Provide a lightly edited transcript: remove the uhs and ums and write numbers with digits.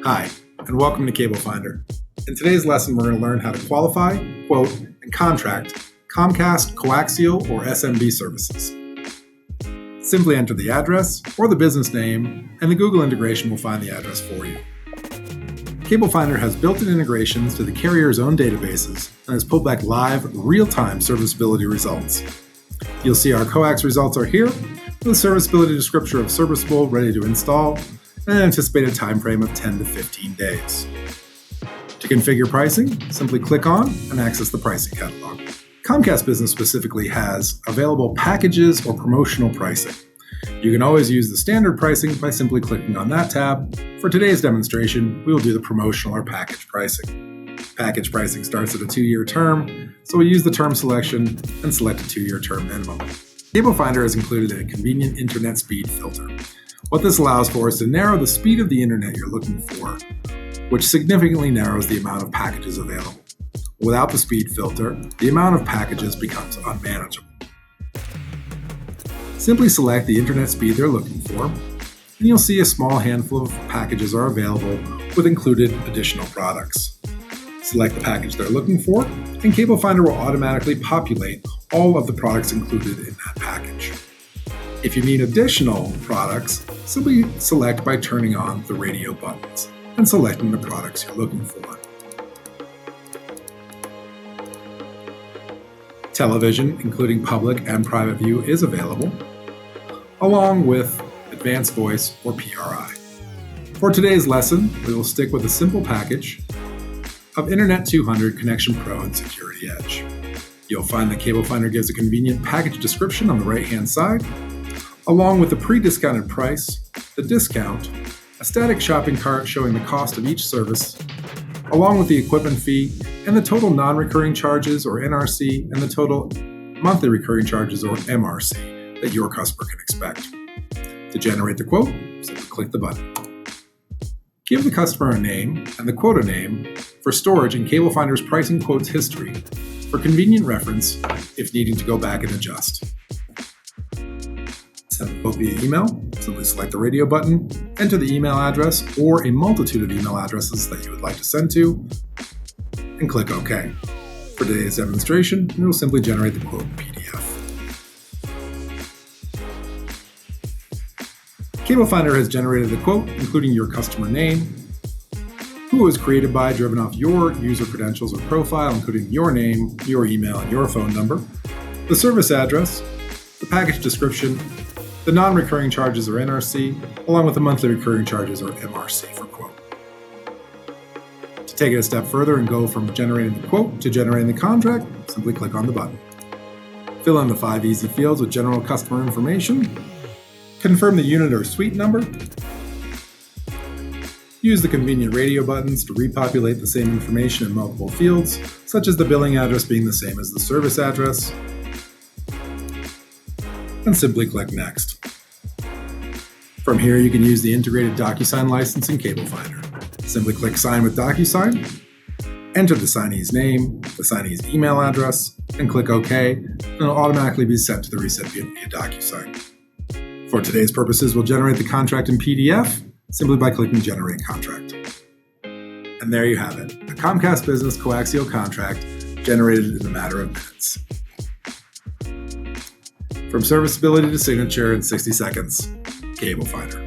Hi, and welcome to CableFinder. In today's lesson, we're going to learn how to qualify, quote, and contract Comcast, coaxial, or SMB services. Simply enter the address or the business name, and the Google integration will find the address for you. CableFinder has built-in integrations to the carrier's own databases and has pulled back live, real-time serviceability results. You'll see our Coax results are here, with a serviceability descriptor of serviceable, ready to install, and an anticipated time frame of 10 to 15 days. To configure pricing, simply click on and access the pricing catalog. Comcast Business specifically has available packages or promotional pricing. You can always use the standard pricing by simply clicking on that tab. For today's demonstration, we will do the promotional or package pricing. Package pricing starts at a 2-year term, so we use the term selection and select a 2-year term minimum. CableFinder has included a convenient internet speed filter. What this allows for is to narrow the speed of the internet you're looking for, which significantly narrows the amount of packages available. Without the speed filter, the amount of packages becomes unmanageable. Simply select the internet speed they're looking for, and you'll see a small handful of packages are available with included additional products. Select the package they're looking for, and CableFinder will automatically populate all of the products included in that package. If you need additional products, simply select by turning on the radio buttons and selecting the products you're looking for. Television, including public and private view, is available, along with advanced voice or PRI. For today's lesson, we will stick with a simple package of Internet 200 Connection Pro and Security Edge. You'll find that CableFinder gives a convenient package description on the right-hand side, along with the pre-discounted price, the discount, a static shopping cart showing the cost of each service, along with the equipment fee, and the total non-recurring charges, or NRC, and the total monthly recurring charges, or MRC, that your customer can expect. To generate the quote, simply click the button. Give the customer a name and the quote a name for storage in CableFinder's pricing quotes history for convenient reference if needing to go back and adjust. Send the quote via email. Simply select the radio button, enter the email address or a multitude of email addresses that you would like to send to, and click OK. For today's demonstration, we will simply generate the quote in PDF. CableFinder has generated the quote, including your customer name, who it was created by, driven off your user credentials or profile, including your name, your email, and your phone number, the service address, the package description, the non-recurring charges or NRC, along with the monthly recurring charges or MRC for quote. To take it a step further and go from generating the quote to generating the contract, simply click on the button. Fill in the 5 easy fields with general customer information, confirm the unit or suite number, use the convenient radio buttons to repopulate the same information in multiple fields, such as the billing address being the same as the service address, and simply click Next. From here, you can use the integrated DocuSign license in CableFinder. Simply click Sign with DocuSign, enter the signee's name, the signee's email address, and click OK, and it'll automatically be sent to the recipient via DocuSign. For today's purposes, we'll generate the contract in PDF simply by clicking Generate Contract. And there you have it, a Comcast Business coaxial contract generated in a matter of minutes. From serviceability to signature in 60 seconds, CableFinder.